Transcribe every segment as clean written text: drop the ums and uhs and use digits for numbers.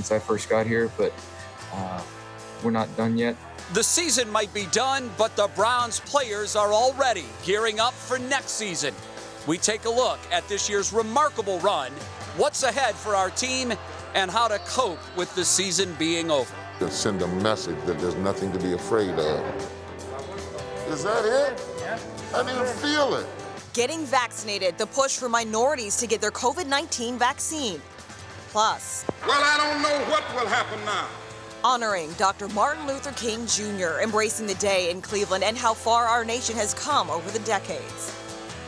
since I first got here, but we're not done yet. The season might be done, but the Browns players are already gearing up for next season. We take a look at this year's remarkable run, what's ahead for our team, and how to cope with the season being over. To send a message that there's nothing to be afraid of. Is that it? Yeah. I didn't feel it. Getting vaccinated, the push for minorities to get their COVID-19 vaccine. Plus, well, I don't know what will happen now. Honoring Dr. Martin Luther King Jr., embracing the day in Cleveland and how far our nation has come over the decades.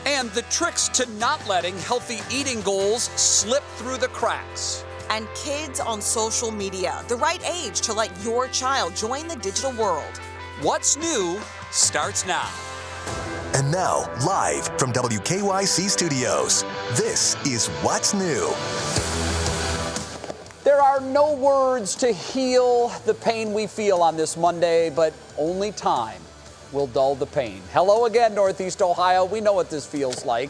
And the tricks to not letting healthy eating goals slip through the cracks. And kids on social media, the right age to let your child join the digital world. What's new starts now. And now, live from WKYC Studios, this is What's New. There are no words to heal the pain we feel on this Monday, but only time will dull the pain. Hello again, Northeast Ohio. We know what this feels like.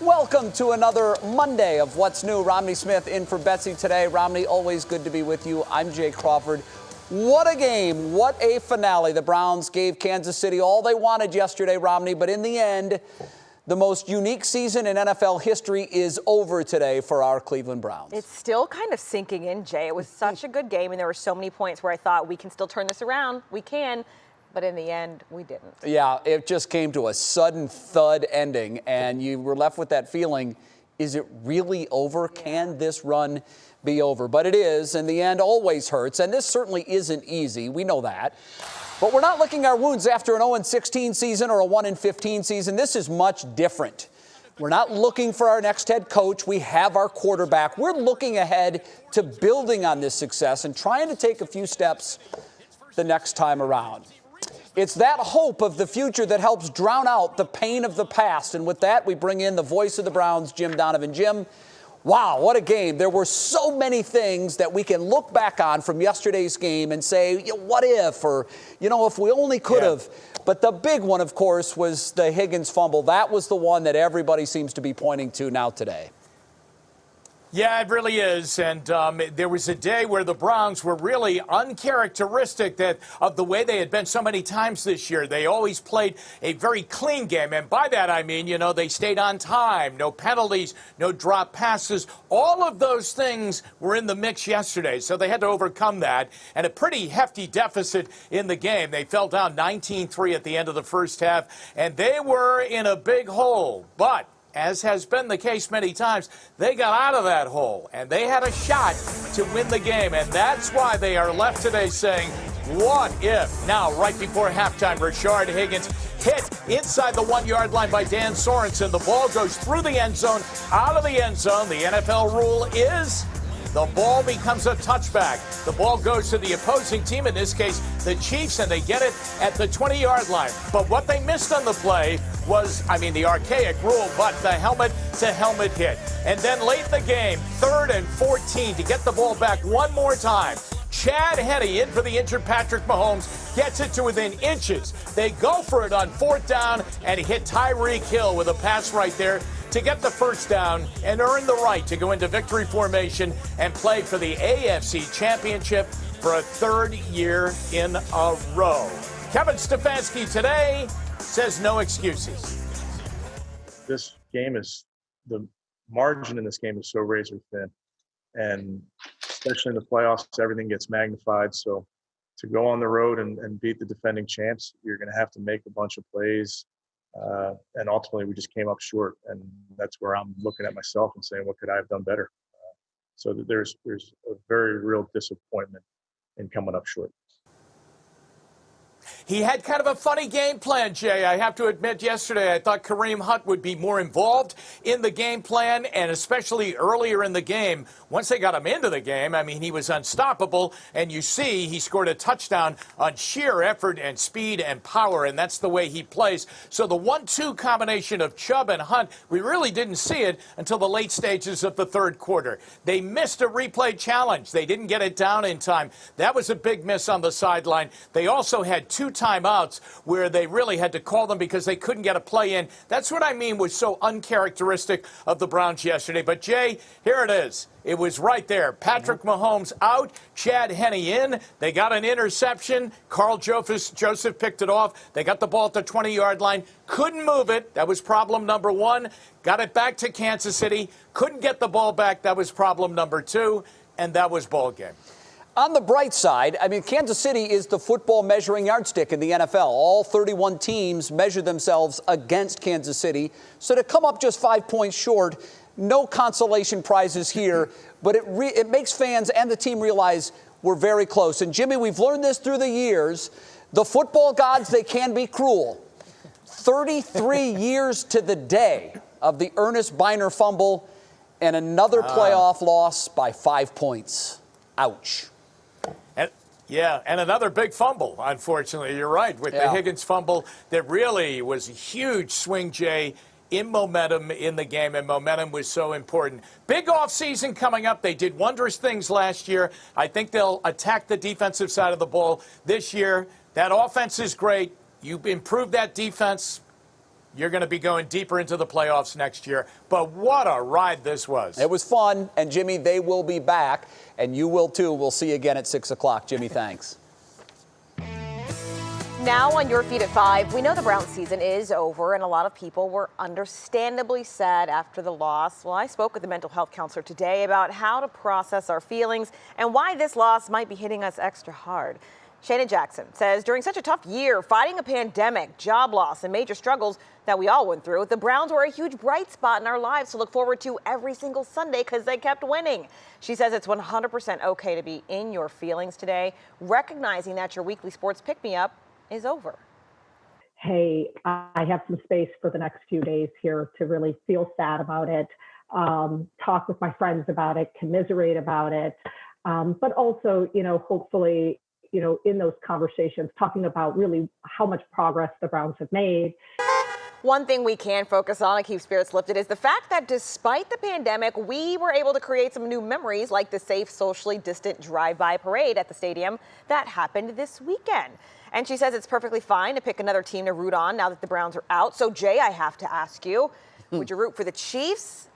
Welcome to another Monday of What's New. Romney Smith in for Betsy today. Romney, always good to be with you. I'm Jay Crawford. What a game. What a finale. The Browns gave Kansas City all they wanted yesterday, Romney, but in the end, the most unique season in NFL history is over today for our Cleveland Browns. It's still kind of sinking in, Jay. It was such a good game, and there were so many points where I thought we can still turn this around. We can. But in the end, we didn't. Yeah, it just came to a sudden thud ending, and you were left with that feeling, is it really over? Yeah. Can this run be over? But it is, and the end always hurts, and this certainly isn't easy. We know that. But we're not licking our wounds after an 0-16 season or a 1-15 season. This is much different. We're not looking for our next head coach. We have our quarterback. We're looking ahead to building on this success and trying to take a few steps the next time around. It's that hope of the future that helps drown out the pain of the past. And with that, we bring in the voice of the Browns, Jim Donovan. Jim, wow, what a game. There were so many things that we can look back on from yesterday's game and say, what if, or, if we only could have. But the big one, of course, was the Higgins fumble. That was the one that everybody seems to be pointing to now today. Yeah, it really is. And there was a day where the Browns were really uncharacteristic of the way they had been so many times this year. They always played a very clean game. And by that, I mean, they stayed on time, no penalties, no drop passes. All of those things were in the mix yesterday. So they had to overcome that. And a pretty hefty deficit in the game. They fell down 19-3 at the end of the first half. And they were in a big hole. But as has been the case many times, they got out of that hole, and they had a shot to win the game, and that's why they are left today saying, what if? Now, right before halftime, Rashard Higgins hit inside the 1-yard line by Dan Sorensen. The ball goes through the end zone, out of the end zone. The NFL rule is the ball becomes a touchback. The ball goes to the opposing team, in this case, the Chiefs, and they get it at the 20-yard line. But what they missed on the play was, the archaic rule, but the helmet-to-helmet hit. And then late in the game, 3rd and 14 to get the ball back one more time. Chad Henne in for the injured Patrick Mahomes, gets it to within inches. They go for it on 4th down and hit Tyreek Hill with a pass right there to get the first down and earn the right to go into victory formation and play for the AFC Championship for a 3rd year in a row. Kevin Stefanski today says no excuses. This game the margin in this game is so razor thin. And especially in the playoffs, everything gets magnified. So to go on the road and beat the defending champs, you're going to have to make a bunch of plays. And ultimately, we just came up short. And that's where I'm looking at myself and saying, what could I have done better? So there's a very real disappointment in coming up short. He had kind of a funny game plan, Jay. I have to admit, yesterday I thought Kareem Hunt would be more involved in the game plan, and especially earlier in the game. Once they got him into the game, he was unstoppable, and you see he scored a touchdown on sheer effort and speed and power, and that's the way he plays. So the 1-2 combination of Chubb and Hunt, we really didn't see it until the late stages of the 3rd quarter. They missed a replay challenge. They didn't get it down in time. That was a big miss on the sideline. They also had 2 timeouts where they really had to call them because they couldn't get a play in. That's what I mean was so uncharacteristic of the Browns yesterday. But, Jay, here it is. It was right there. Patrick Mahomes out, Chad Henne in. They got an interception. Carl Joseph picked it off. They got the ball at the 20-yard line. Couldn't move it. That was problem number one. Got it back to Kansas City. Couldn't get the ball back. That was problem number two. And that was ball game. On the bright side, I mean, Kansas City is the football measuring yardstick in the NFL. All 31 teams measure themselves against Kansas City. So to come up just 5 points short, no consolation prizes here, but it makes fans and the team realize we're very close. And, Jimmy, we've learned this through the years. The football gods, they can be cruel. 33 years to the day of the Ernest Biner fumble and another playoff loss by 5 points. Ouch. And another big fumble, unfortunately. You're right, with the Higgins fumble that really was a huge swing, Jay, in momentum in the game, and momentum was so important. Big offseason coming up. They did wondrous things last year. I think they'll attack the defensive side of the ball this year. That offense is great. You improve that defense, you're going to be going deeper into the playoffs next year. But what a ride this was. It was fun. And, Jimmy, they will be back. And you will, too. We'll see you again at 6 o'clock. Jimmy, thanks. Now on your feed at 5, we know the Browns season is over, and a lot of people were understandably sad after the loss. Well, I spoke with a mental health counselor today about how to process our feelings and why this loss might be hitting us extra hard. Shannon Jackson says during such a tough year, fighting a pandemic, job loss, and major struggles that we all went through, the Browns were a huge bright spot in our lives to look forward to every single Sunday because they kept winning. She says it's 100% okay to be in your feelings today, recognizing that your weekly sports pick-me-up is over. Hey, I have some space for the next few days here to really feel sad about it, talk with my friends about it, commiserate about it, but also, hopefully, in those conversations, talking about really how much progress the Browns have made. One thing we can focus on and keep spirits lifted is the fact that despite the pandemic, we were able to create some new memories like the safe, socially distant drive-by parade at the stadium that happened this weekend. And she says it's perfectly fine to pick another team to root on now that the Browns are out. So, Jay, I have to ask you, would you root for the Chiefs?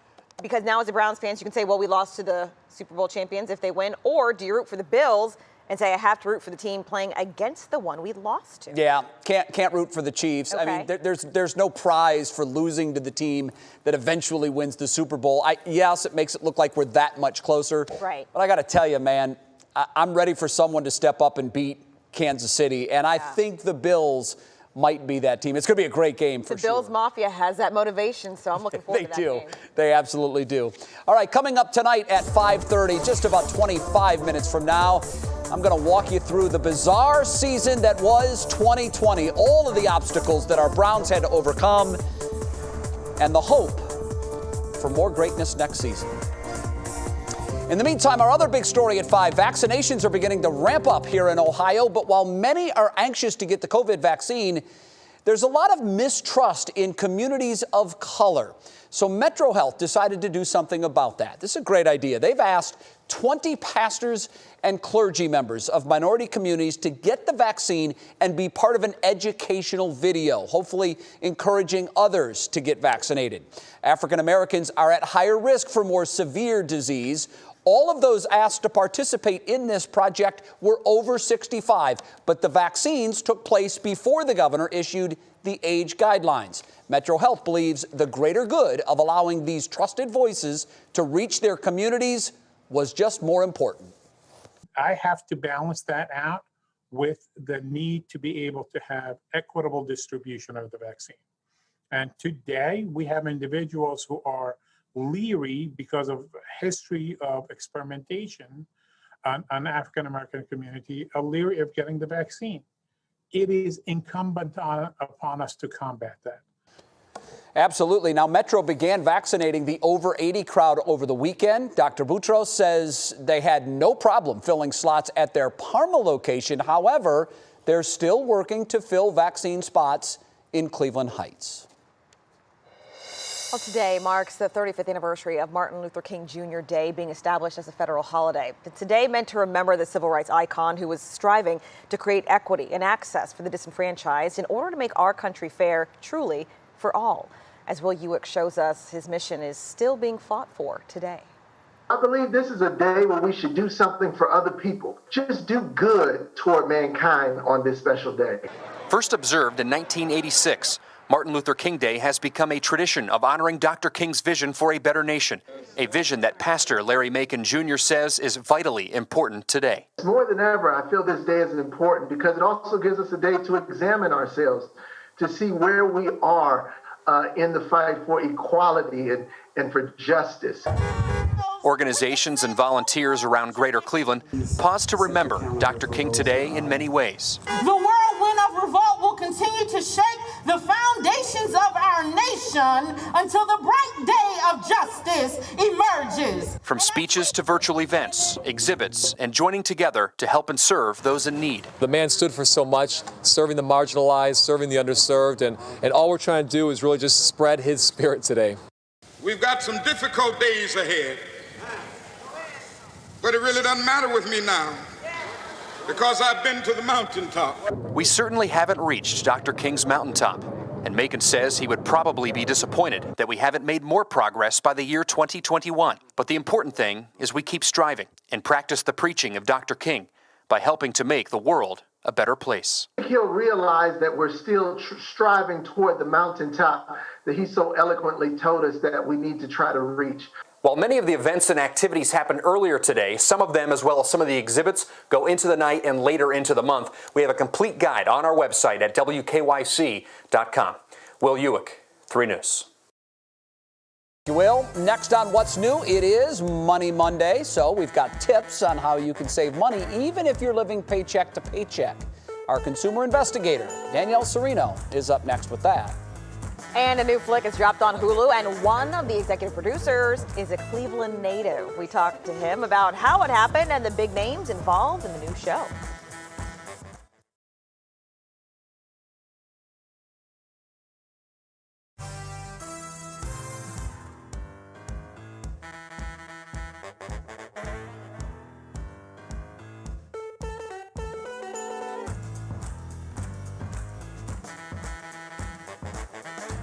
Because now as a Browns fan, you can say, well, we lost to the Super Bowl champions if they win. Or do you root for the Bills and say I have to root for the team playing against the one we lost to? Yeah, can't root for the Chiefs. Okay. I mean, there's no prize for losing to the team that eventually wins the Super Bowl. Yes, it makes it look like we're that much closer. Right. But I got to tell you, man, I'm ready for someone to step up and beat Kansas City, and I think the Bills might be that team. It's going to be a great game for sure. The Bills Mafia has that motivation, so I'm looking forward to that game. They do. They absolutely do. All right, coming up tonight at 5:30, just about 25 minutes from now, I'm going to walk you through the bizarre season that was 2020, all of the obstacles that our Browns had to overcome, and the hope for more greatness next season. In the meantime, our other big story at 5, vaccinations are beginning to ramp up here in Ohio, but while many are anxious to get the COVID vaccine, there's a lot of mistrust in communities of color. So Metro Health decided to do something about that. This is a great idea. They've asked 20 pastors and clergy members of minority communities to get the vaccine and be part of an educational video, hopefully encouraging others to get vaccinated. African Americans are at higher risk for more severe disease. All of those asked to participate in this project were over 65, but the vaccines took place before the governor issued the age guidelines. Metro Health believes the greater good of allowing these trusted voices to reach their communities was just more important. I have to balance that out with the need to be able to have equitable distribution of the vaccine. And today we have individuals who are leery because of history of experimentation on African-American community, are leery of getting the vaccine. It is incumbent upon us to combat that. Absolutely. Now, Metro began vaccinating the over 80 crowd over the weekend. Dr. Boutros says they had no problem filling slots at their Parma location. However, they're still working to fill vaccine spots in Cleveland Heights. Well, today marks the 35th anniversary of Martin Luther King Jr. Day being established as a federal holiday. It's a day meant to remember the civil rights icon who was striving to create equity and access for the disenfranchised in order to make our country fair, truly, for all. As Will Ewick shows us, his mission is still being fought for today. I believe this is a day where we should do something for other people. Just do good toward mankind on this special day. First observed in 1986, Martin Luther King Day has become a tradition of honoring Dr. King's vision for a better nation, a vision that Pastor Larry Macon Jr. says is vitally important today. More than ever, I feel this day is important because it also gives us a day to examine ourselves, to see where we are in the fight for equality and for justice. Organizations and volunteers around Greater Cleveland pause to remember Dr. King today in many ways. The whirlwind of revolt will continue to shake the foundations of our nation until the bright day of justice emerges. From speeches to virtual events, exhibits, and joining together to help and serve those in need. The man stood for so much, serving the marginalized, serving the underserved, and all we're trying to do is really just spread his spirit today. We've got some difficult days ahead, but it really doesn't matter with me now because I've been to the mountaintop. We certainly haven't reached Dr. King's mountaintop, and Macon says he would probably be disappointed that we haven't made more progress by the year 2021. But the important thing is we keep striving and practice the preaching of Dr. King by helping to make the world a better place. He'll realize that we're still striving toward the mountaintop that he so eloquently told us that we need to try to reach. While many of the events and activities happened earlier today, some of them, as well as some of the exhibits, go into the night and later into the month. We have a complete guide on our website at WKYC.com. Will Ewick, 3 News. You will. Next on What's New, it is Money Monday, so we've got tips on how you can save money even if you're living paycheck to paycheck. Our consumer investigator, Danielle Serino, is up next with that. And a new flick is dropped on Hulu, and one of the executive producers is a Cleveland native. We talked to him about how it happened and the big names involved in the new show.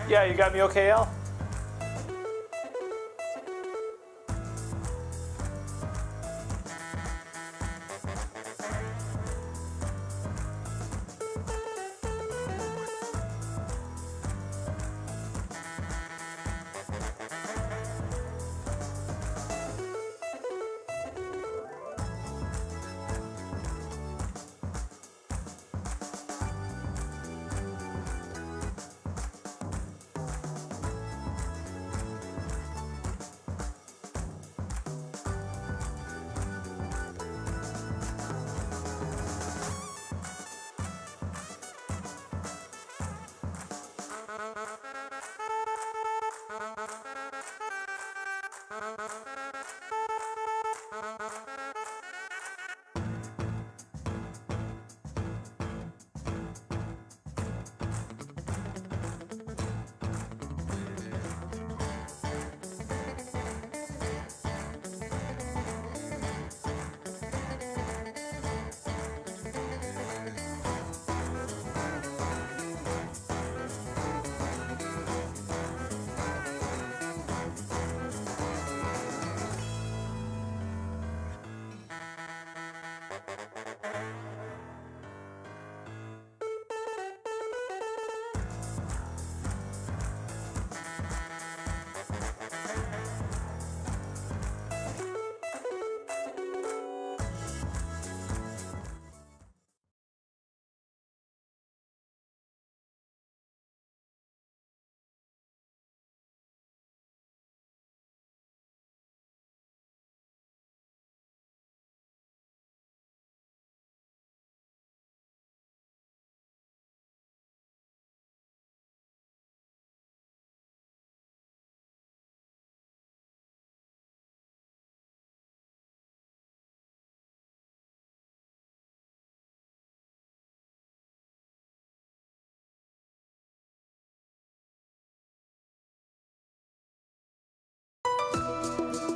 Yeah, you got me okay, Al?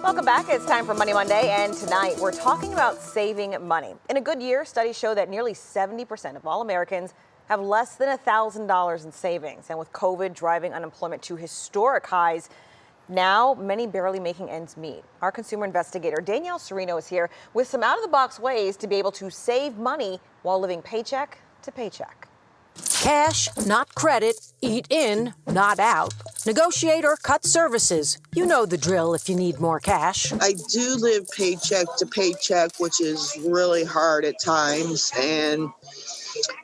Welcome back. It's time for Money Monday, and tonight we're talking about saving money. In a good year, studies show that nearly 70% of all Americans have less than $1,000 in savings. And with COVID driving unemployment to historic highs, now many barely making ends meet. Our consumer investigator Danielle Serino is here with some out-of-the-box ways to be able to save money while living paycheck to paycheck. Cash, not credit. Eat in, not out. Negotiate or cut services. You know the drill if you need more cash. I do live paycheck to paycheck, which is really hard at times, and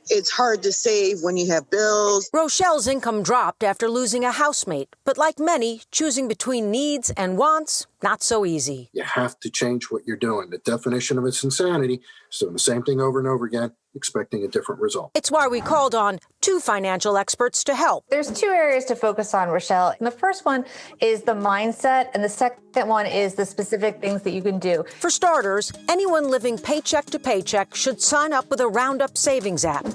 it's hard to save when you have bills. Rochelle's income dropped after losing a housemate, but like many, choosing between needs and wants, not so easy. You have to change what you're doing. The definition of it's insanity is doing the same thing over and over again, expecting a different result. It's why we called on two financial experts to help. There's two areas to focus on, Rochelle. And the first one is the mindset, and the second one is the specific things that you can do. For starters, anyone living paycheck to paycheck should sign up with a ROUNDUP savings app.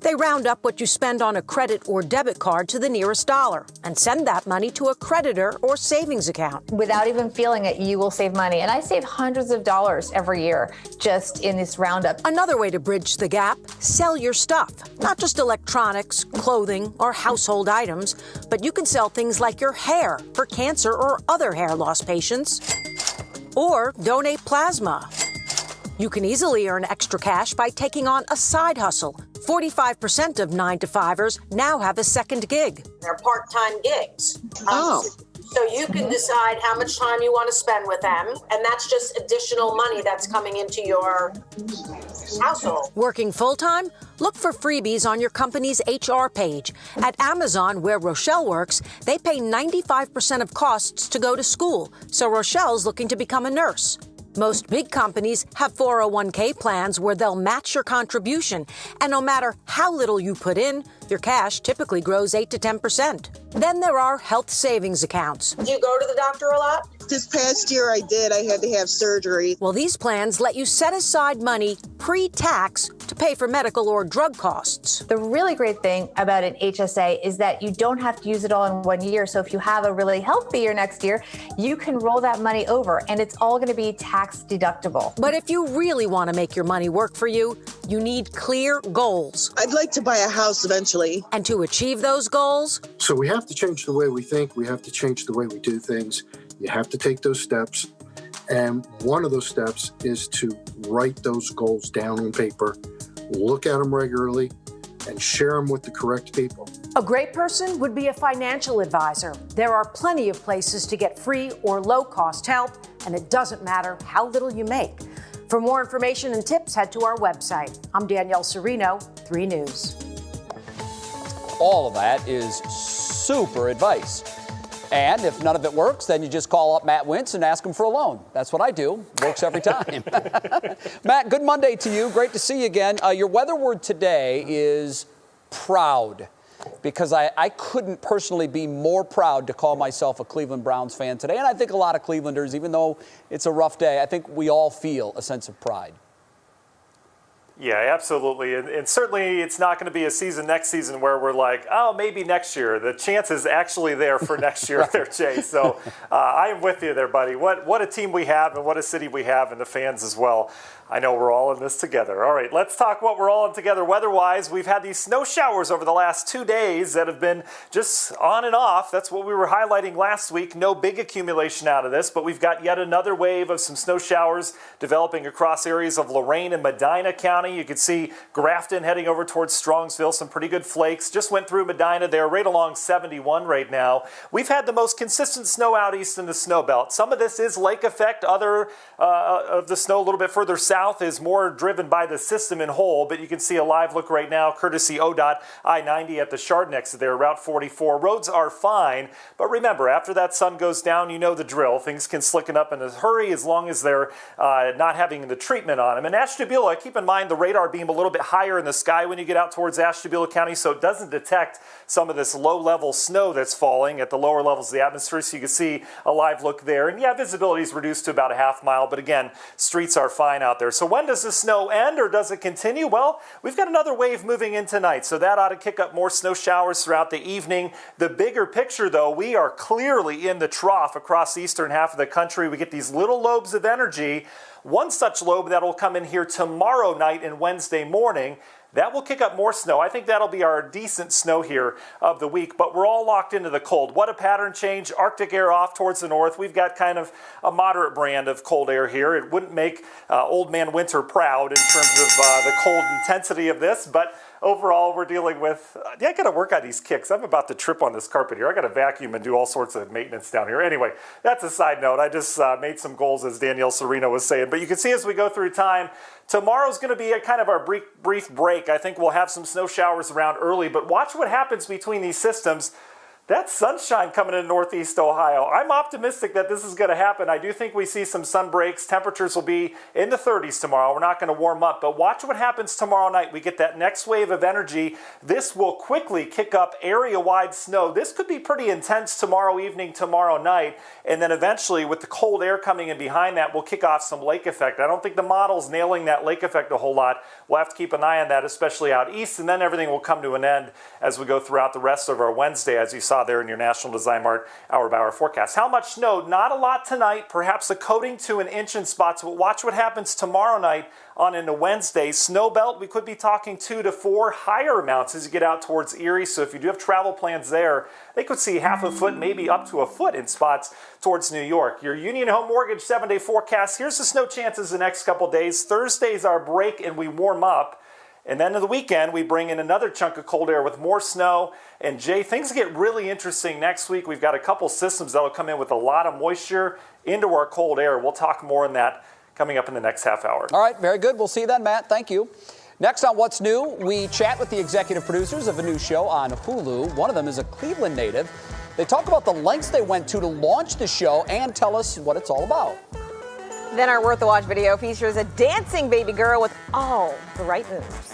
They round up what you spend on a credit or debit card to the nearest dollar and send that money to a creditor or savings account. Without even feeling it, you will save money. And I save hundreds of dollars every year just in this ROUNDUP. Another way to bridge the gap, sell your stuff. Not just electronics, clothing, or household items, but you can sell things like your hair for cancer or other hair loss patients. Or donate plasma. You can easily earn extra cash by taking on a side hustle. 45% of 9-to-5ers now have a second gig. They're part-time gigs. Oh. So you can decide how much time you want to spend with them, and that's just additional money that's coming into your household. Working full-time? Look for freebies on your company's HR page. At Amazon, where Rochelle works, they pay 95% of costs to go to school, so Rochelle's looking to become a nurse. Most big companies have 401k plans where they'll match your contribution, and no matter how little you put in, your cash typically grows 8 to 10%. Then there are health savings accounts. Do you go to the doctor a lot? This past year I did. I had to have surgery. Well, these plans let you set aside money pre-tax to pay for medical or drug costs. The really great thing about an HSA is that you don't have to use it all in 1 year. So if you have a really healthy year next year, you can roll that money over and it's all going to be tax deductible. But if you really want to make your money work for you, you need clear goals. I'd like to buy a house eventually. And to achieve those goals, So we have to change the way we think. We have to change the way we do things. You have to take those steps. And one of those steps is to write those goals down on paper, look at them regularly, and share them with the correct people. a great person would be a financial advisor. There are plenty of places to get free or low-cost help, and it doesn't matter how little you make. For more information and tips, head to our website. I'm Danielle Serino, 3 News. All of that is super advice. And if none of it works, then you just call up Matt Wentz and ask him for a loan. That's what I do. Works every time. Matt, good Monday to you. Great to see you again. Your weather word today is proud, because I couldn't personally be more proud to call myself a Cleveland Browns fan today. And I think a lot of Clevelanders, even though it's a rough day, I think we all feel a sense of pride. Yeah, absolutely. And certainly it's not going to be a season next season where we're like, oh, maybe next year. The chance is actually there for next year there, Jay. So I am with you there, buddy. What a team we have and what a city we have, and the fans as well. I know we're all in this together. All right, let's talk what we're all in together weather-wise. We've had these snow showers over the last 2 days that have been just on and off. That's what we were highlighting last week. No big accumulation out of this, but we've got yet another wave of some snow showers developing across areas of Lorain and Medina County. You can see Grafton heading over towards Strongsville, some pretty good flakes. Just went through Medina. They're right along 71 right now. We've had the most consistent snow out east in the snow belt. Some of this is lake effect. Other of the snow a little bit further south is more driven by the system in whole, but you can see a live look right now, courtesy ODOT, I-90 at the Chardon exit there, Route 44. Roads are fine, but remember, after that sun goes down, you know the drill. Things can slicken up in a hurry as long as they're not having the treatment on them. And Ashtabula, keep in mind the radar beam a little bit higher in the sky when you get out towards Ashtabula County, so it doesn't detect some of this low-level snow that's falling at the lower levels of the atmosphere, so you can see a live look there. And yeah, visibility is reduced to about a half mile, but again, streets are fine out there. So when does the snow end, or does it continue? Well, we've got another wave moving in tonight, so that ought to kick up more snow showers throughout the evening. The bigger picture, though, we are clearly in the trough across the eastern half of the country. We get these little lobes of energy. One such lobe that will come in here tomorrow night and Wednesday morning. That will kick up more snow. I think that'll be our decent snow here of the week, but we're all locked into the cold. What a pattern change. Arctic air off towards the north. We've got kind of a moderate brand of cold air here. It wouldn't make old man winter proud in terms of the cold intensity of this, but overall, we're dealing with, I got to work on these kicks. I'm about to trip on this carpet here. I got to vacuum and do all sorts of maintenance down here. Anyway, that's a side note. I just made some goals, as Danielle Serino was saying. But you can see as we go through time, tomorrow's going to be a kind of our brief break. I think we'll have some snow showers around early, but watch what happens between these systems. That's sunshine coming in northeast Ohio. I'm optimistic that this is going to happen. I do think we see some sun breaks. Temperatures will be in the 30s tomorrow. We're not going to warm up, but watch what happens tomorrow night. We get that next wave of energy. This will quickly kick up area-wide snow. This could be pretty intense tomorrow evening, tomorrow night, and then eventually with the cold air coming in behind that, we'll kick off some lake effect. I don't think the model's nailing that lake effect a whole lot. We'll have to keep an eye on that, especially out east, and then everything will come to an end as we go throughout the rest of our Wednesday, as you saw there in your National Design Mart hour-by-hour forecast. How much snow? Not a lot tonight, perhaps a coating to an inch in spots, but watch what happens tomorrow night on into Wednesday. Snow belt, we could be talking 2 to 4 higher amounts as you get out towards Erie, so if you do have travel plans there, they could see half a foot, maybe up to a foot in spots towards New York. Your Union Home Mortgage 7-day forecast, here's the snow chances the next couple days. Thursday's our break and we warm up. And then in the weekend, we bring in another chunk of cold air with more snow. And Jay, things get really interesting next week. We've got a couple systems that will come in with a lot of moisture into our cold air. We'll talk more on that coming up in the next half hour. All right, very good. We'll see you then, Matt. Thank you. Next on What's New, we chat with the executive producers of a new show on Hulu. One of them is a Cleveland native. They talk about the lengths they went to launch the show and tell us what it's all about. Then our Worth the Watch video features a dancing baby girl with all the right moves.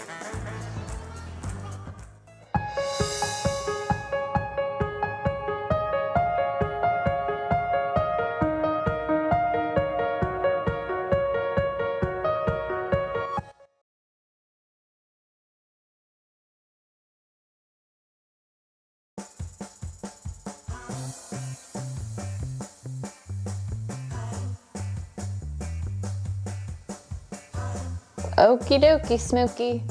Okie dokie, Smokey.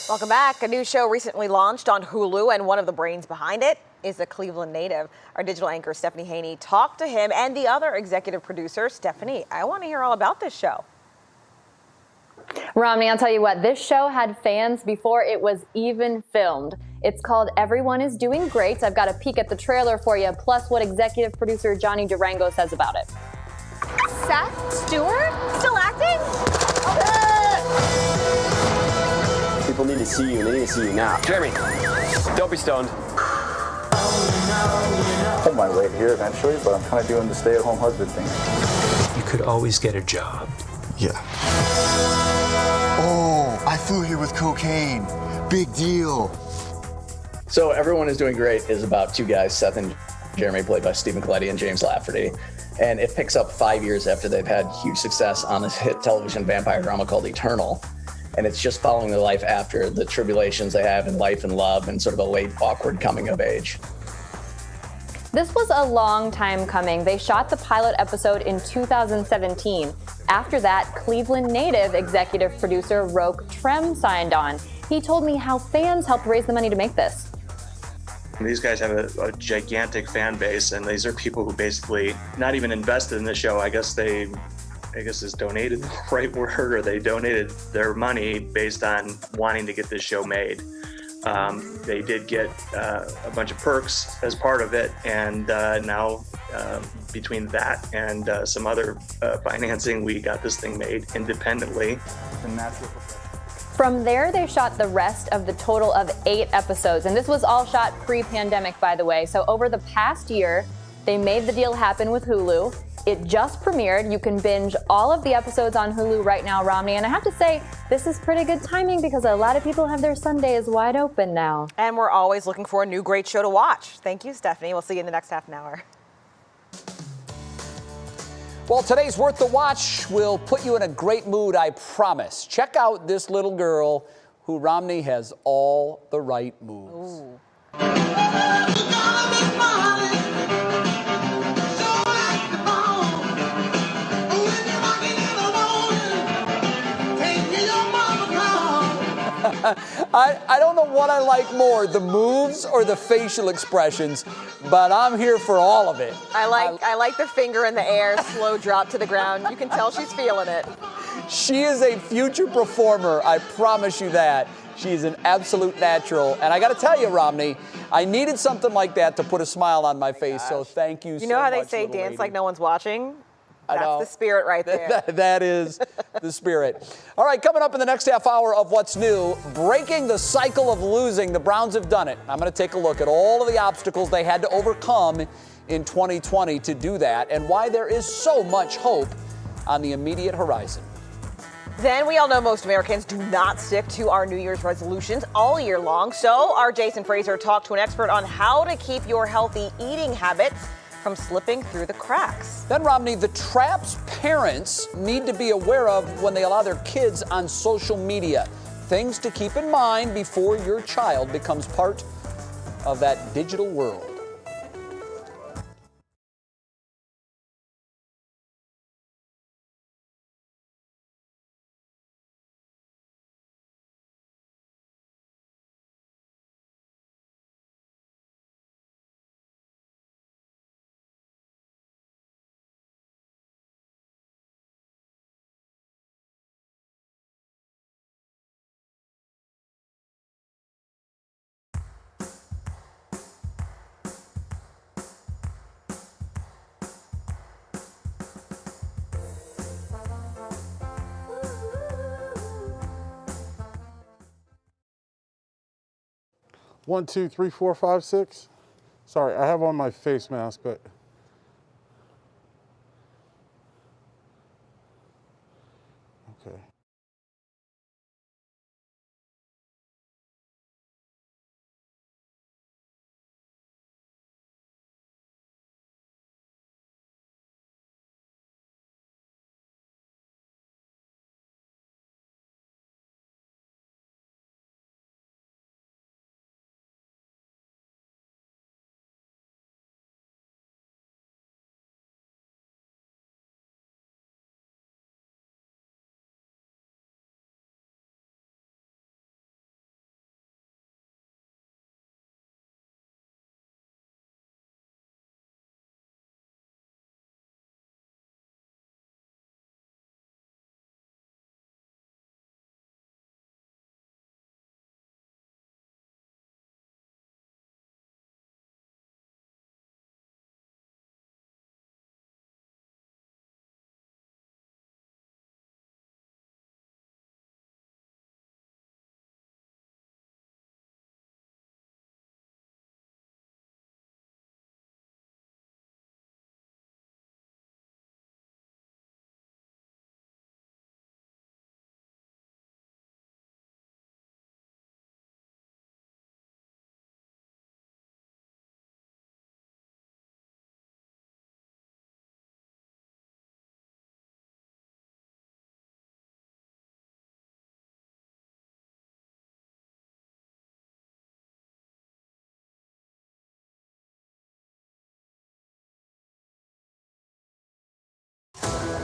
Welcome back. A new show recently launched on Hulu, and one of the brains behind it is a Cleveland native. Our digital anchor, Stephanie Haney, talked to him and the other executive producer. Stephanie, I want to hear all about this show. Romney, I'll tell you what, this show had fans before it was even filmed. It's called Everyone is Doing Great. I've got a peek at the trailer for you, plus what executive producer Johnny Durango says about it. Seth Stewart? Still acting? People need to see you, and they need to see you now. Jeremy, don't be stoned. Pull my weight here eventually, but I'm kind of doing the stay-at-home husband thing. You could always get a job. Yeah. Oh, I flew here with cocaine. Big deal. So Everyone is Doing Great is about two guys, Seth and Jeremy, played by Stephen Colletti and James Lafferty. And it picks up 5 years after they've had huge success on this hit television vampire drama called Eternal. And it's just following their life after the tribulations they have in life and love and sort of a late, awkward coming of age. This was a long time coming. They shot the pilot episode in 2017. After that, Cleveland native executive producer Roque Trem signed on. He told me how fans helped raise the money to make this. These guys have a gigantic fan base, and these are people who basically not even invested in the show. I guess is donated the right word, or they donated their money based on wanting to get this show made. They did get a bunch of perks as part of it, and now between that and some other financing, we got this thing made independently. From there, they shot the rest of the total of 8 episodes, and this was all shot pre-pandemic, by the way. So over the past year, they made the deal happen with Hulu. It just premiered. You can binge all of the episodes on Hulu right now, Romney. And I have to say, this is pretty good timing because a lot of people have their Sundays wide open now. And we're always looking for a new great show to watch. Thank you, Stephanie. We'll see you in the next half an hour. Well, today's Worth the Watch will put you in a great mood, I promise. Check out this little girl who Romney has all the right moves. Ooh. I don't know what I like more, the moves or the facial expressions, but I'm here for all of it. I like the finger in the air, slow drop to the ground. You can tell she's feeling it. She is a future performer, I promise you that. She's an absolute natural. And I got to tell you, Romney, I needed something like that to put a smile on my face, so thank you so much. You know how they say dance like no one's watching? That's the spirit right there. That is the spirit. All right, coming up in the next half hour of What's New, breaking the cycle of losing. The Browns have done it. I'm going to take a look at all of the obstacles they had to overcome in 2020 to do that and why there is so much hope on the immediate horizon. Then we all know most Americans do not stick to our New Year's resolutions all year long. So our Jason Fraser talked to an expert on how to keep your healthy eating habits from slipping through the cracks. Then, Romney, the traps parents need to be aware of when they allow their kids on social media. Things to keep in mind before your child becomes part of that digital world. One, two, three, four, five, six. Sorry, I have on my face mask, but. Okay.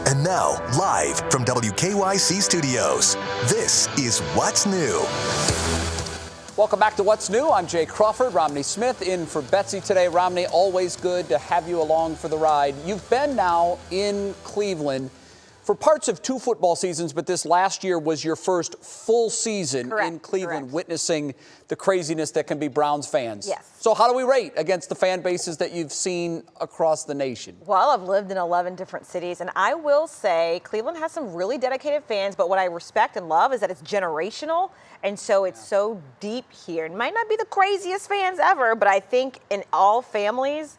And now, live from WKYC Studios, this is What's New. Welcome back to What's New. I'm Jay Crawford. Romney Smith in for Betsy today. Romney, always good to have you along for the ride. You've been now in Cleveland for parts of 2 football seasons, but this last year was your first full season in Cleveland, witnessing the craziness that can be Browns fans. Yes. So how do we rate against the fan bases that you've seen across the nation? Well, I've lived in 11 different cities, and I will say Cleveland has some really dedicated fans, but what I respect and love is that it's generational, and so it's so deep here. It might not be the craziest fans ever, but I think in all families,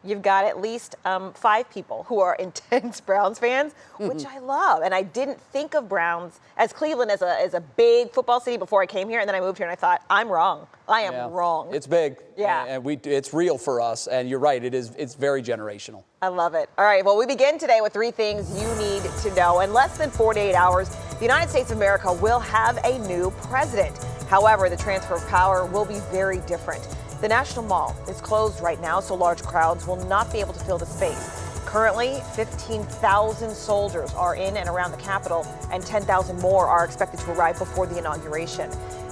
you've got at least 5 people who are intense Browns fans, which I love. And I didn't think of Browns as Cleveland as a big football city before I came here. And then I moved here and I thought, I'm wrong. I am wrong. It's big. Yeah. And it's real for us. And you're right. It's very generational. I love it. All right. Well, we begin today with 3 things you need to know. In less than 48 hours, the United States of America will have a new president. However, the transfer of power will be very different. The National Mall is closed right now, so large crowds will not be able to fill the space. Currently, 15,000 soldiers are in and around the Capitol, and 10,000 more are expected to arrive before the inauguration.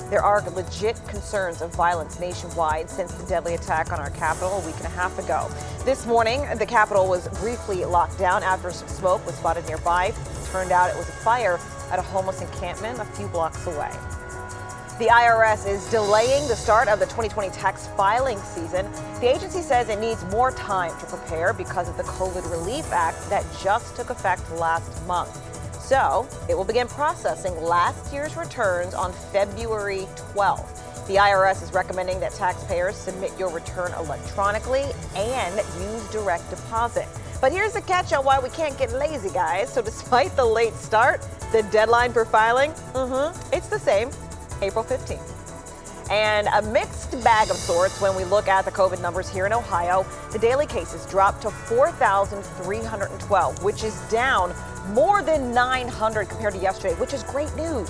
There are legit concerns of violence nationwide since the deadly attack on our Capitol a week and a half ago. This morning, the Capitol was briefly locked down after some smoke was spotted nearby. It turned out it was a fire at a homeless encampment a few blocks away. The IRS is delaying the start of the 2020 tax filing season. The agency says it needs more time to prepare because of the COVID Relief Act that just took effect last month. So it will begin processing last year's returns on February 12th. The IRS is recommending that taxpayers submit your return electronically and use direct deposit. But here's the catch on why we can't get lazy, guys. So despite the late start, the deadline for filing, it's the same. April 15th. And a mixed bag of sorts when we look at the COVID numbers here in Ohio. The daily cases dropped to 4,312, which is down more than 900 compared to yesterday, which is great news.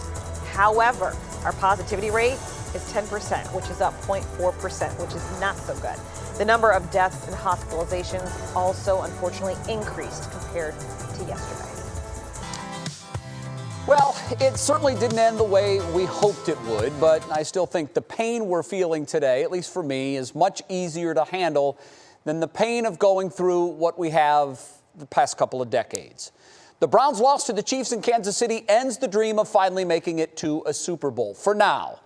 However, our positivity rate is 10%, which is up 0.4%, which is not so good. The number of deaths and hospitalizations also unfortunately increased compared to yesterday. Well, it certainly didn't end the way we hoped it would, but I still think the pain we're feeling today, at least for me, is much easier to handle than the pain of going through what we have the past couple of decades. The Browns' loss to the Chiefs in Kansas City ends the dream of finally making it to a Super Bowl, for now.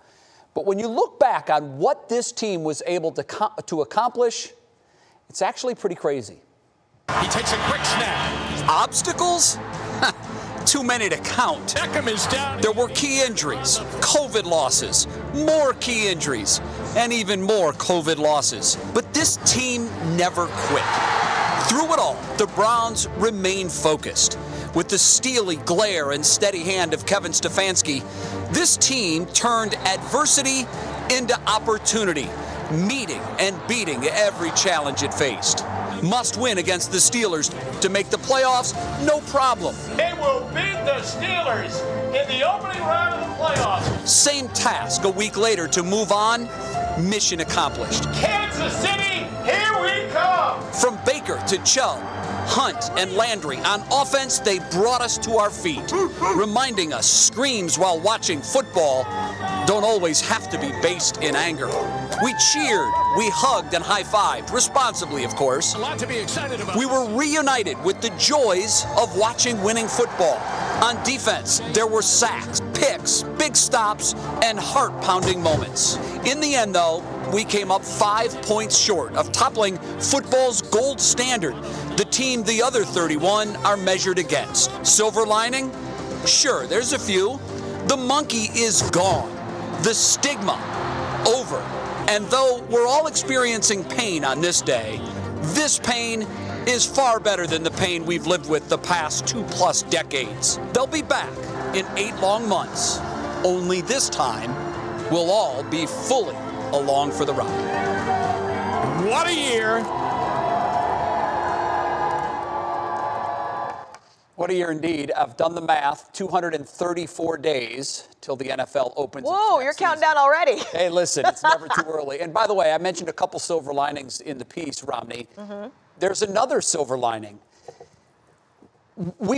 But when you look back on what this team was able to accomplish, it's actually pretty crazy. He takes a quick snap. Obstacles? Too many to count. Beckham is down. There were key injuries, COVID losses, more key injuries, and even more COVID losses. But this team never quit. Through it all, the Browns remain focused. With the steely glare and steady hand of Kevin Stefanski, this team turned adversity into opportunity, meeting and beating every challenge it faced. Must win against the Steelers to make the playoffs, no problem. They will beat the Steelers in the opening round of the playoffs. Same task a week later to move on, mission accomplished. Kansas City, here we come. From Baker to Chubb, Hunt, and Landry, on offense, they brought us to our feet, reminding us screams while watching football don't always have to be based in anger. We cheered, we hugged and high-fived, responsibly, of course. A lot to be excited about. We were reunited with the joys of watching winning football. On defense, there were sacks, picks, big stops, and heart-pounding moments. In the end, though, we came up 5 points short of toppling football's gold standard, the team the other 31 are measured against. Silver lining? Sure, there's a few. The monkey is gone. The stigma, over. And though we're all experiencing pain on this day, this pain is far better than the pain we've lived with the past 2+ decades. They'll be back in 8 long months. Only this time, we'll all be fully along for the ride. What a year. What a year indeed. I've done the math. 234 days till the NFL opens. Whoa, you're counting down already. Hey, listen, it's never too early. And by the way, I mentioned a couple silver linings in the piece, Romney. There's another silver lining. we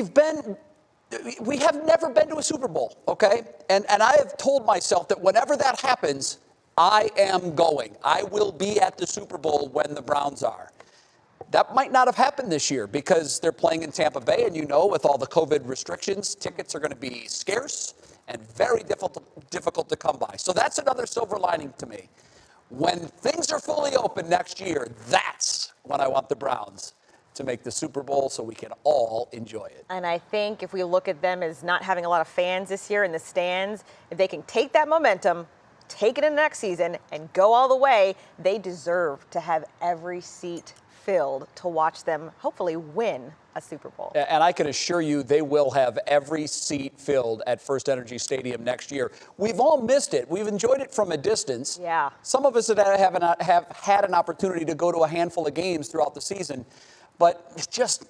have never been to a Super Bowl, okay? And I have told myself that whenever that happens, I am going. I will be at the Super Bowl when the Browns are. That might not have happened this year because they're playing in Tampa Bay, and with all the COVID restrictions, tickets are going to be scarce and very difficult to come by. So that's another silver lining to me. When things are fully open next year, that's when I want the Browns to make the Super Bowl so we can all enjoy it. And I think if we look at them as not having a lot of fans this year in the stands, if they can take that momentum, take it in next season, and go all the way, they deserve to have every seat filled to watch them hopefully win a Super Bowl. And I can assure you they will have every seat filled at First Energy Stadium next year. We've all missed it. We've enjoyed it from a distance. Yeah. Some of us have had an opportunity to go to a handful of games throughout the season, but it's just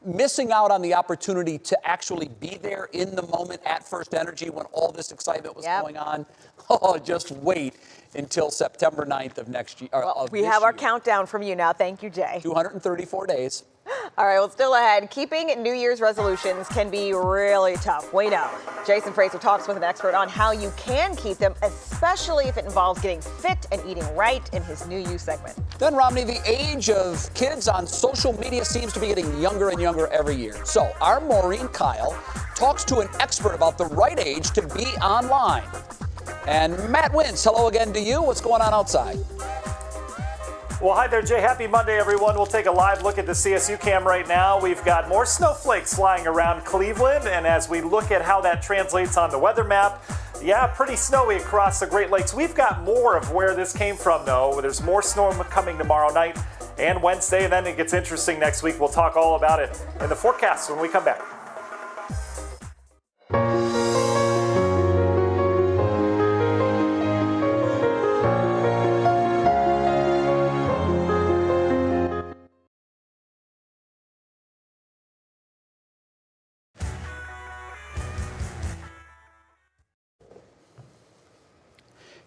missing out on the opportunity to actually be there in the moment at First Energy when all this excitement was going on. Oh, just wait until September 9th of next year. We have our countdown from you now. Thank you, Jay. 234 days. All right, well, still ahead. Keeping New Year's resolutions can be really tough. We know. Jason Fraser talks with an expert on how you can keep them, especially if it involves getting fit and eating right in his New You segment. Then, Romney, the age of kids on social media seems to be getting younger and younger every year. So our Maureen Kyle talks to an expert about the right age to be online. And Matt Wintz, hello again to you. What's going on outside? Well, hi there, Jay. Happy Monday, everyone. We'll take a live look at the CSU cam right now. We've got more snowflakes flying around Cleveland, and as we look at how that translates on the weather map, yeah, pretty snowy across the Great Lakes. We've got more of where this came from, though. There's more snow coming tomorrow night and Wednesday, and then it gets interesting next week. We'll talk all about it in the forecast when we come back.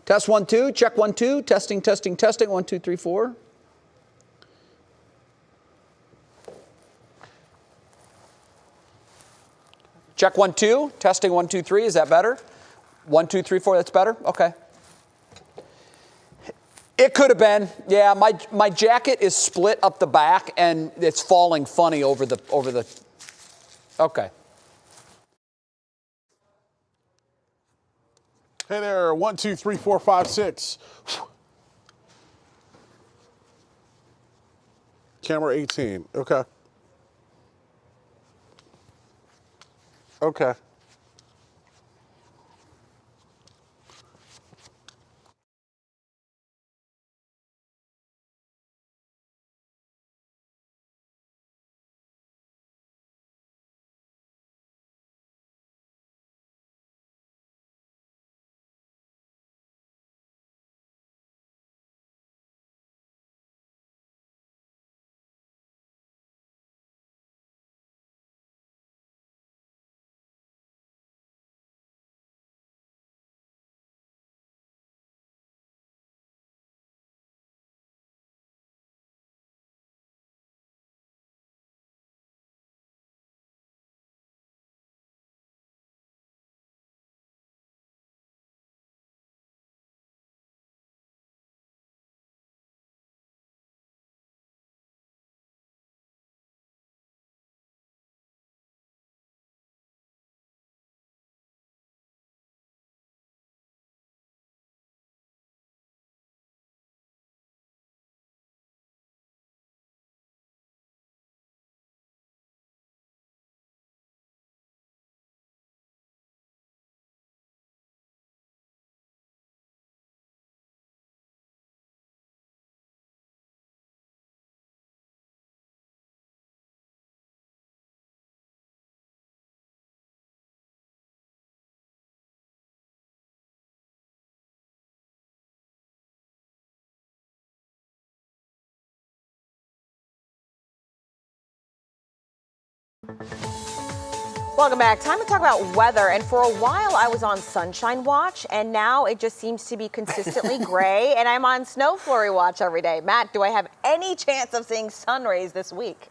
Test 1, 2, check 1, 2, testing, 1, 2, 3, 4. Check 1, 2, testing 1, 2, 3. Is that better? 1, 2, 3, 4. That's better. Okay. It could have been. Yeah, my jacket is split up the back and it's falling funny over the. Okay. Hey there, 1, 2, 3, 4, 5, 6. Camera 18. Okay. Okay. Welcome back. Time to talk about weather. And for a while, I was on sunshine watch, and now it just seems to be consistently gray, and I'm on snow flurry watch every day. Matt, do I have any chance of seeing sun rays this week?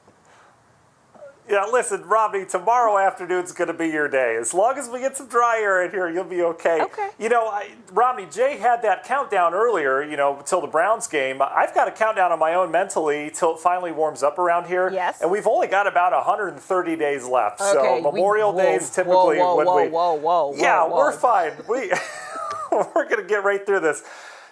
Yeah, listen, Romney, tomorrow afternoon's going to be your day. As long as we get some dry air in here, you'll be okay. Okay. You know, Romney, Jay had that countdown earlier, you know, till the Browns game. I've got a countdown on my own mentally till it finally warms up around here. Yes. And we've only got about 130 days left. Okay, So Memorial Day is typically we're fine. We're going to get right through this.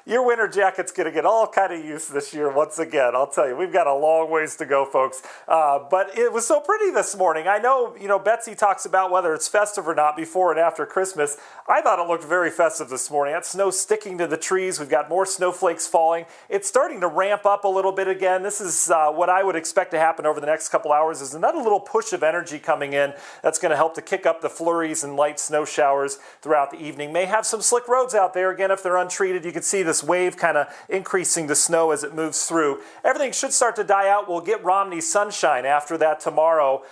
Your winter jacket's going to get all kind of use this year once again. I'll tell you, we've got a long ways to go, folks. But it was so pretty this morning. I know, you know, Betsy talks about whether it's festive or not before and after Christmas. I thought it looked very festive this morning. That snow sticking to the trees. We've got more snowflakes falling. It's starting to ramp up a little bit again. This is what I would expect to happen over the next couple hours is another little push of energy coming in that's going to help to kick up the flurries and light snow showers throughout the evening. May have some slick roads out there again if they're untreated. You can see this wave kind of increasing the snow as it moves through. Everything should start to die out. We'll get Romney's sunshine after that tomorrow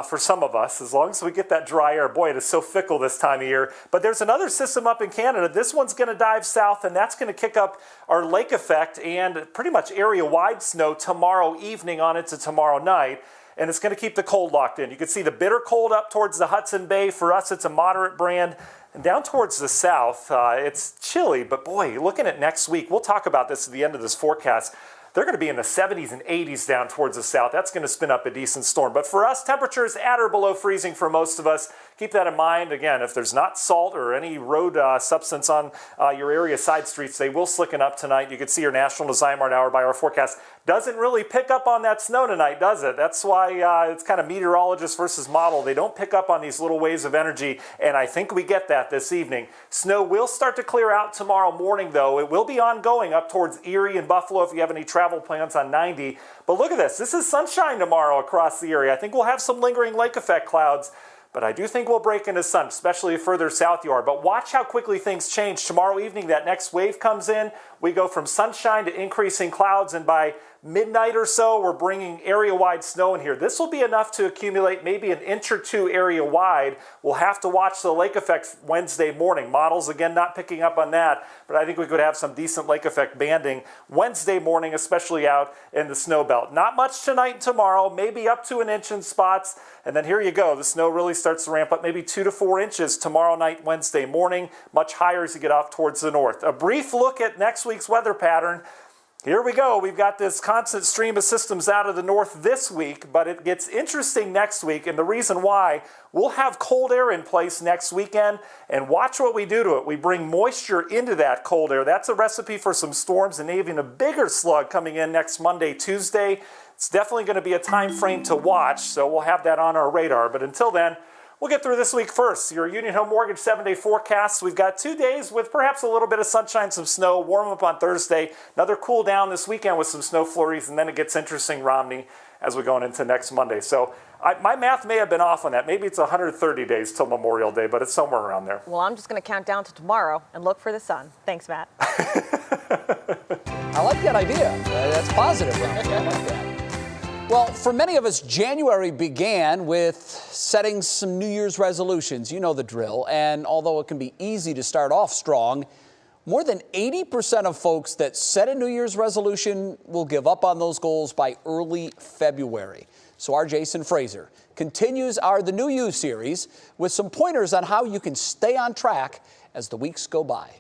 for some of us, as long as we get that dry air. Boy, it is so fickle this time of year. But there's another system up in Canada. This one's going to dive south, and that's going to kick up our lake effect and pretty much area-wide snow tomorrow evening on into tomorrow night. And it's going to keep the cold locked in. You can see the bitter cold up towards the Hudson Bay. For us, it's a moderate brand. And down towards the south, it's chilly. But boy, looking at next week, we'll talk about this at the end of this forecast. They're going to be in the 70s and 80s down towards the south. That's going to spin up a decent storm. But for us, temperatures at or below freezing for most of us. Keep that in mind. Again, if there's not salt or any road substance on your area side streets, they will slicken up tonight. You can see your National Design-Mart hour-by-hour forecast doesn't really pick up on that snow tonight, does it? That's why it's kind of meteorologist versus model. They don't pick up on these little waves of energy, and I think we get that this evening. Snow will start to clear out tomorrow morning, though. It will be ongoing up towards Erie and Buffalo if you have any travel plans on 90. But look at this. This is sunshine tomorrow across the area. I think we'll have some lingering lake effect clouds, but I do think we'll break into sun, especially further south you are. But watch how quickly things change. Tomorrow evening, that next wave comes in. We go from sunshine to increasing clouds, and by midnight or so, we're bringing area-wide snow in here. This will be enough to accumulate maybe an inch or two area-wide. We'll have to watch the lake effect Wednesday morning. Models, again, not picking up on that, but I think we could have some decent lake effect banding Wednesday morning, especially out in the snow belt. Not much tonight and tomorrow, maybe up to an inch in spots, and then here you go. The snow really starts to ramp up, maybe 2 to 4 inches tomorrow night, Wednesday morning, much higher as you get off towards the north. A brief look at next week's weather pattern. Here we go. We've got this constant stream of systems out of the north this week, but it gets interesting next week. And the reason why, we'll have cold air in place next weekend, and watch what we do to it. We bring moisture into that cold air. That's a recipe for some storms and even a bigger slug coming in next Monday, Tuesday. It's definitely going to be a time frame to watch, so we'll have that on our radar. But until then, we'll get through this week first. Your Union Home Mortgage 7-day forecast. We've got 2 days with perhaps a little bit of sunshine, some snow, warm up on Thursday. Another cool down this weekend with some snow flurries, and then it gets interesting, Romney, as we're going into next Monday. So my math may have been off on that. Maybe it's 130 days till Memorial Day, but it's somewhere around there. Well, I'm just going to count down to tomorrow and look for the sun. Thanks, Matt. I like that idea. That's positive, Romney. I like that. Well, for many of us, January began with setting some New Year's resolutions. You know the drill. And although it can be easy to start off strong, more than 80% of folks that set a New Year's resolution will give up on those goals by early February. So our Jason Fraser continues our The New You series with some pointers on how you can stay on track as the weeks go by.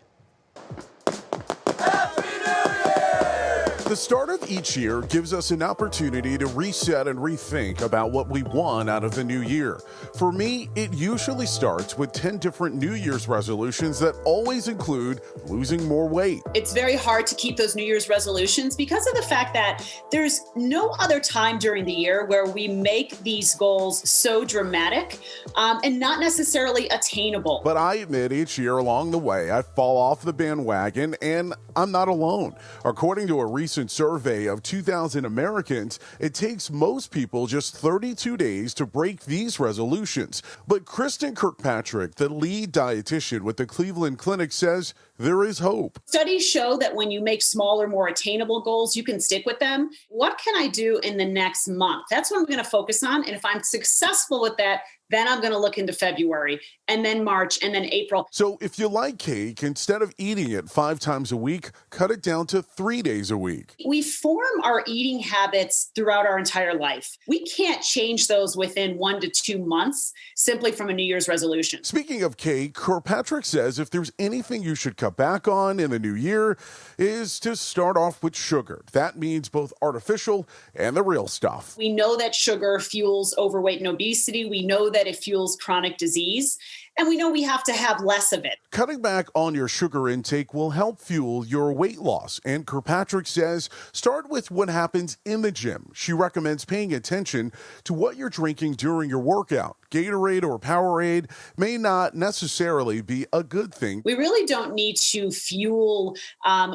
The start of each year gives us an opportunity to reset and rethink about what we want out of the new year. For me, it usually starts with 10 different New Year's resolutions that always include losing more weight. It's very hard to keep those New Year's resolutions because of the fact that there's no other time during the year where we make these goals so dramatic and not necessarily attainable. But I admit each year along the way, I fall off the bandwagon, and I'm not alone. According to a recent survey of 2,000 Americans, it takes most people just 32 days to break these resolutions. But Kristen Kirkpatrick, the lead dietitian with the Cleveland Clinic, says there is hope. Studies show that when you make smaller, more attainable goals, you can stick with them. What can I do in the next month? That's what I'm going to focus on. And if I'm successful with that, Then I'm going to look into February, and then March, and then April. So if you like cake, instead of eating it 5 times a week, cut it down to 3 days a week. We form our eating habits throughout our entire life. We can't change those within 1 to 2 months simply from a New Year's resolution. Speaking of cake, Kirkpatrick says if there's anything you should cut back on in the new year is to start off with sugar. That means both artificial and the real stuff. We know that sugar fuels overweight and obesity. We know that it fuels chronic disease. And we know we have to have less of it. Cutting back on your sugar intake will help fuel your weight loss. And Kirkpatrick says start with what happens in the gym. She recommends paying attention to what you're drinking during your workout. Gatorade or Powerade may not necessarily be a good thing. We really don't need to fuel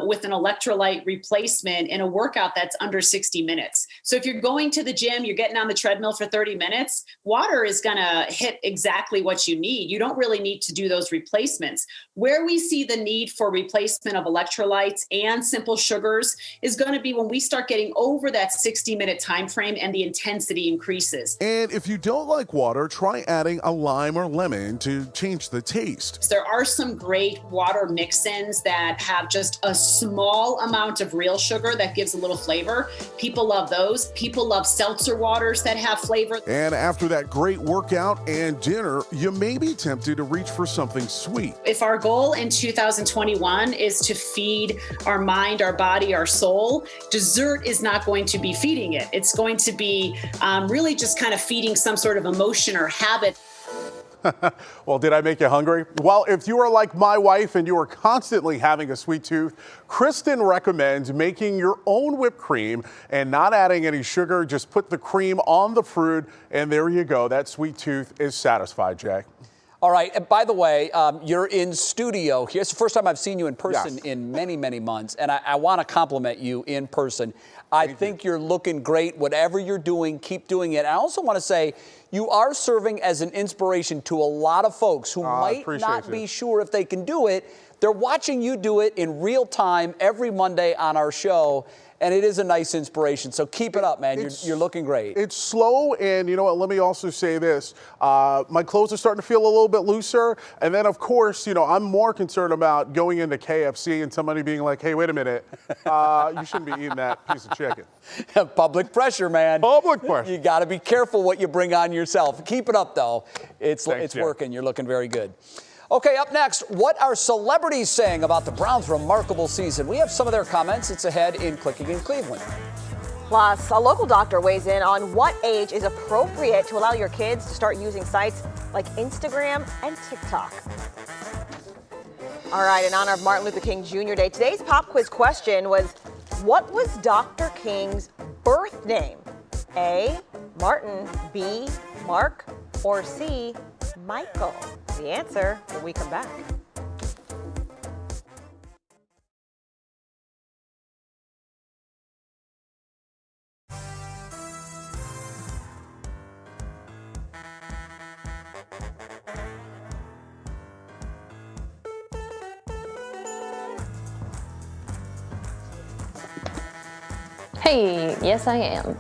with an electrolyte replacement in a workout that's under 60 minutes. So if you're going to the gym, you're getting on the treadmill for 30 minutes, water is going to hit exactly what you need. You don't really need to do those replacements. Where we see the need for replacement of electrolytes and simple sugars is going to be when we start getting over that 60-minute time frame and the intensity increases. And if you don't like water, try adding a lime or lemon to change the taste. There are some great water mix-ins that have just a small amount of real sugar that gives a little flavor. People love those. People love seltzer waters that have flavor. And after that great workout and dinner, you may be tempted to reach for something sweet. If our goal in 2021 is to feed our mind, our body, our soul, dessert is not going to be feeding it. It's going to be really just kind of feeding some sort of emotion or habit. Well, did I make you hungry? Well, if you are like my wife and you are constantly having a sweet tooth, Kristen recommends making your own whipped cream and not adding any sugar. Just put the cream on the fruit and there you go. That sweet tooth is satisfied, Jay. All right. And by the way, you're in studio here. It's the first time I've seen you in person in many, many months. And I want to compliment you in person. I think you're looking great. Whatever you're doing, keep doing it. I also want to say you are serving as an inspiration to a lot of folks who might not be sure if they can do it. They're watching you do it in real time every Monday on our show. And it is a nice inspiration. So keep it up, man. You're looking great. It's slow. And you know what? Let me also say this. My clothes are starting to feel a little bit looser. And then, of course, you know, I'm more concerned about going into KFC and somebody being like, hey, wait a minute. You shouldn't be eating that piece of chicken. Public pressure, man. Public pressure. You got to be careful what you bring on yourself. Keep it up, though. It's Jay. working. You're looking very good. Okay, up next, what are celebrities saying about the Browns' remarkable season? We have some of their comments. It's ahead in Clicking in Cleveland. Plus, a local doctor weighs in on what age is appropriate to allow your kids to start using sites like Instagram and TikTok. All right, in honor of Martin Luther King Jr. Day, today's pop quiz question was, what was Dr. King's birth name? A, Martin, B, Mark, or C, Michael? The answer when we come back. Hey, yes I am.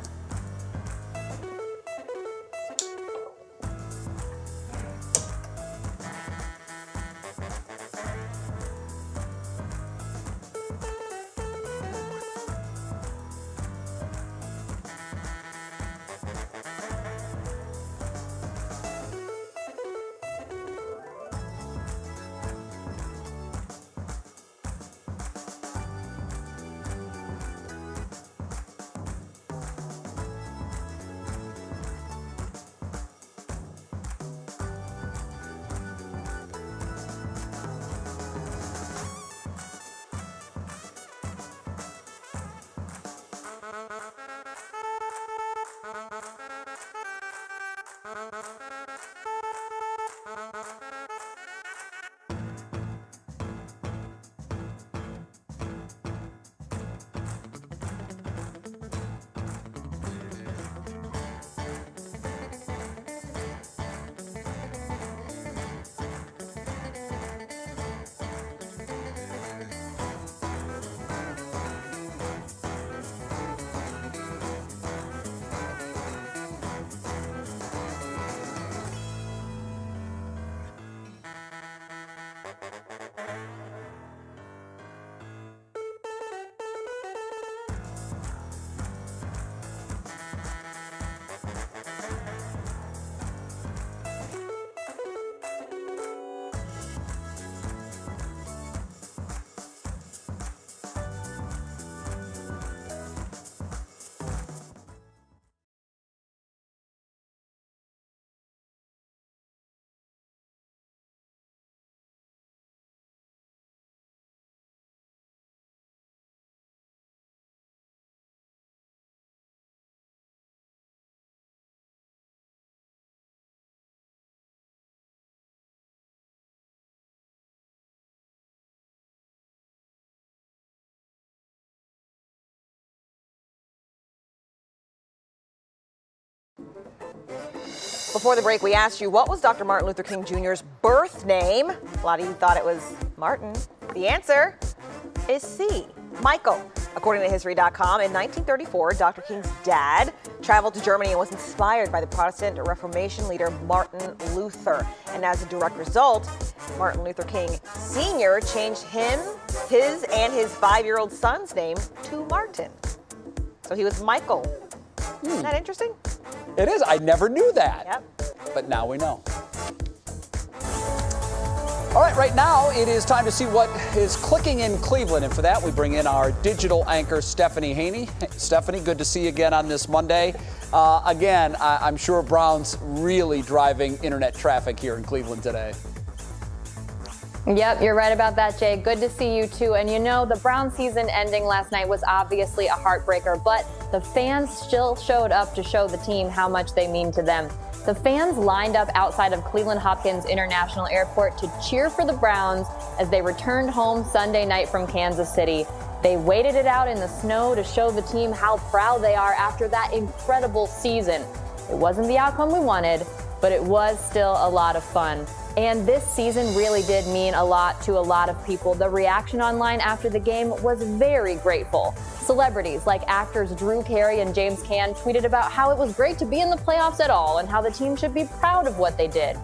Before the break, we asked you, what was Dr. Martin Luther King Jr.'s birth name? A lot of you thought it was Martin. The answer is C, Michael. According to History.com, in 1934, Dr. King's dad traveled to Germany and was inspired by the Protestant Reformation leader Martin Luther. And as a direct result, Martin Luther King Sr. changed his and his 5-year-old son's name to Martin. So he was Michael. Isn't that interesting? It is. I never knew that. Yep. But now we know. All right, right now it is time to see what is clicking in Cleveland. And for that, we bring in our digital anchor, Stephanie Haney. Stephanie, good to see you again on this Monday. Again, I'm sure Browns really driving internet traffic here in Cleveland today. Yep, you're right about that, Jay. Good to see you, too. And you know, the Brown season ending last night was obviously a heartbreaker, but the fans still showed up to show the team how much they mean to them. The fans lined up outside of Cleveland Hopkins International Airport to cheer for the Browns as they returned home Sunday night from Kansas City. They waited it out in the snow to show the team how proud they are after that incredible season. It wasn't the outcome we wanted, but it was still a lot of fun. And this season really did mean a lot to a lot of people. The reaction online after the game was very grateful. Celebrities like actors Drew Carey and James Caan tweeted about how it was great to be in the playoffs at all and how the team should be proud of what they did.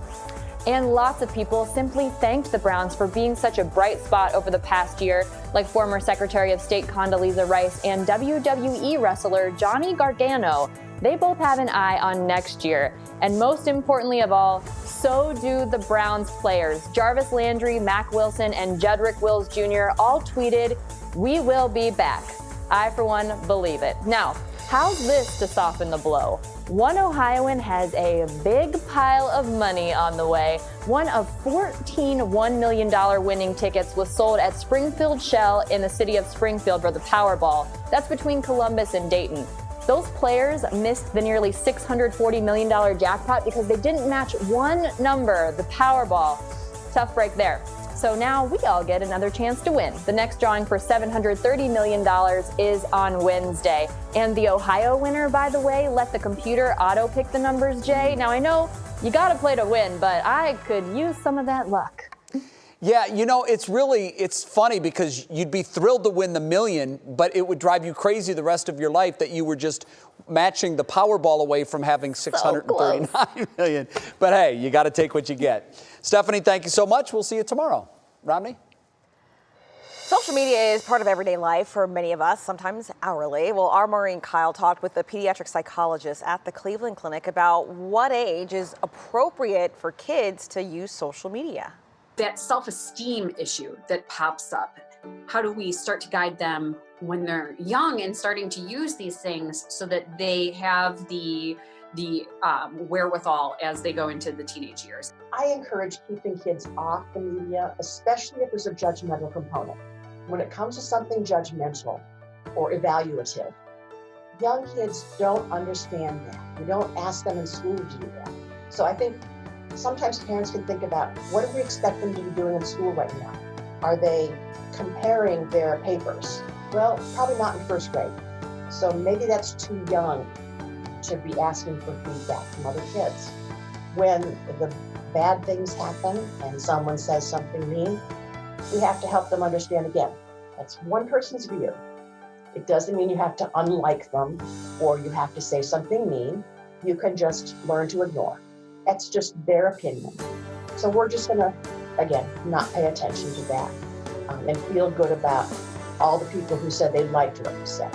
And lots of people simply thanked the Browns for being such a bright spot over the past year, like former Secretary of State Condoleezza Rice and WWE wrestler Johnny Gargano. They both have an eye on next year. And most importantly of all, so do the Browns players. Jarvis Landry, Mack Wilson, and Jedrick Wills Jr. all tweeted, "We will be back." I, for one, believe it. Now, how's this to soften the blow? One Ohioan has a big pile of money on the way. One of 14 $1 million winning tickets was sold at Springfield Shell in the city of Springfield for the Powerball. That's between Columbus and Dayton. Those players missed the nearly $640 million jackpot because they didn't match one number, the Powerball. Tough break there. So now we all get another chance to win. The next drawing for $730 million is on Wednesday. And the Ohio winner, by the way, let the computer auto-pick the numbers, Jay. Now, I know you got to play to win, but I could use some of that luck. Yeah, you know, it's funny because you'd be thrilled to win the million, but it would drive you crazy the rest of your life that you were just matching the Powerball away from having $639 million. But hey, you got to take what you get. Stephanie, thank you so much. We'll see you tomorrow. Romney? Social media is part of everyday life for many of us, sometimes hourly. Well, our Maureen Kyle talked with a pediatric psychologist at the Cleveland Clinic about what age is appropriate for kids to use social media. That self-esteem issue that pops up. How do we start to guide them when they're young and starting to use these things so that they have the wherewithal as they go into the teenage years? I encourage keeping kids off the media, especially if there's a judgmental component. When it comes to something judgmental or evaluative, young kids don't understand that. We don't ask them in school to do that. So I think sometimes parents can think about, what do we expect them to be doing in school right now? Are they comparing their papers? Well, probably not in first grade. So maybe that's too young to be asking for feedback from other kids. When the bad things happen and someone says something mean, we have to help them understand again. That's one person's view. It doesn't mean you have to unlike them or you have to say something mean. You can just learn to ignore. That's just their opinion. So we're just gonna, again, not pay attention to that and feel good about all the people who said they liked what you said.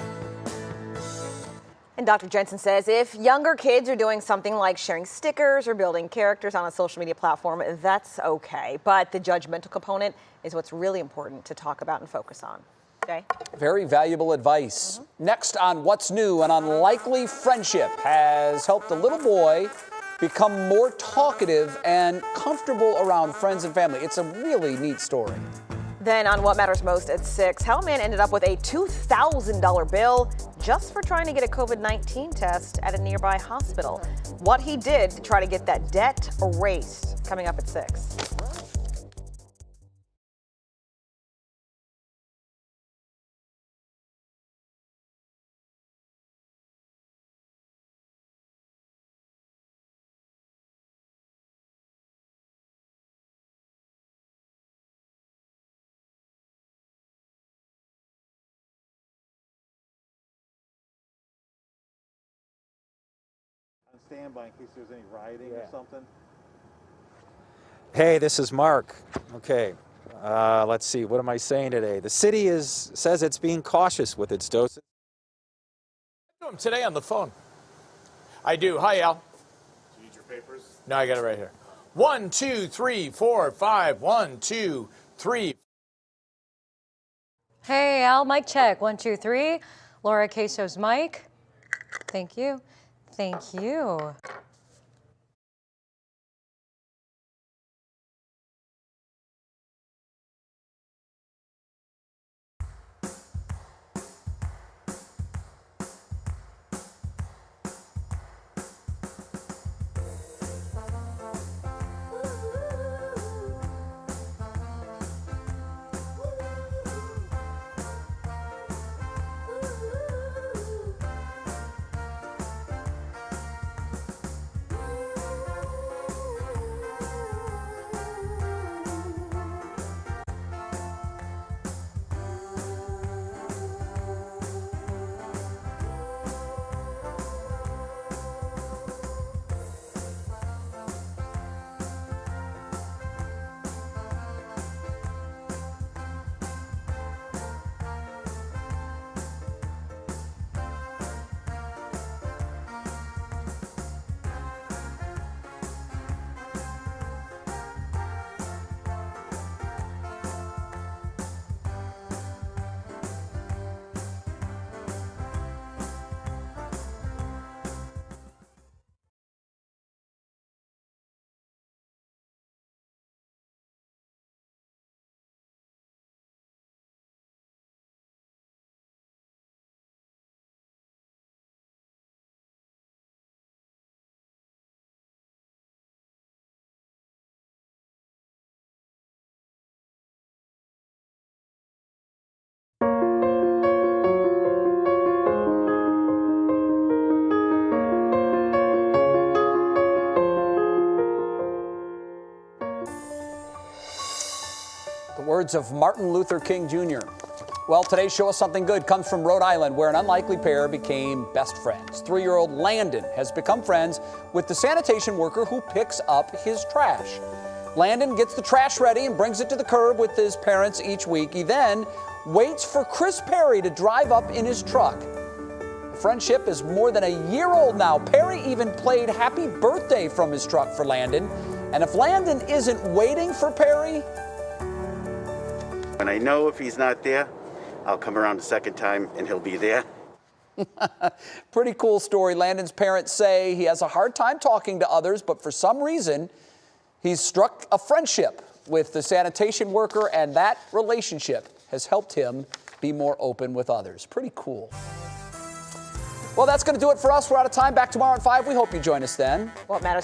And Dr. Jensen says if younger kids are doing something like sharing stickers or building characters on a social media platform, that's okay. But the judgmental component is what's really important to talk about and focus on. Jay? Very valuable advice. Next on What's New, an unlikely friendship has helped a little boy become more talkative and comfortable around friends and family. It's a really neat story. Then on What Matters Most at 6, how a man ended up with a $2,000 bill just for trying to get a COVID-19 test at a nearby hospital. What he did to try to get that debt erased, coming up at 6. standby in case there's any rioting or something. Hey, this is Mark. Okay, let's see. What am I saying today? The city says it's being cautious with its doses. Today on the phone. I do. Hi, Al. Do you need your papers? No, I got it right here. 1, 2, 3, 4, 5. 1, 2, 3. Hey, Al, mic check. 1, 2, 3. Laura Queso's mic. Thank you. Thank you. The words of Martin Luther King Jr. Well, today's Show Us Something Good comes from Rhode Island, where an unlikely pair became best friends. 3-year-old Landon has become friends with the sanitation worker who picks up his trash. Landon gets the trash ready and brings it to the curb with his parents each week. He then waits for Chris Perry to drive up in his truck. The friendship is more than a year old now. Perry even played Happy Birthday from his truck for Landon. And if Landon isn't waiting for Perry, when I know if he's not there, I'll come around the second time and he'll be there. Pretty cool story. Landon's parents say he has a hard time talking to others, but for some reason, he's struck a friendship with the sanitation worker, and that relationship has helped him be more open with others. Pretty cool. Well, that's going to do it for us. We're out of time. Back tomorrow at 5. We hope you join us then. What matters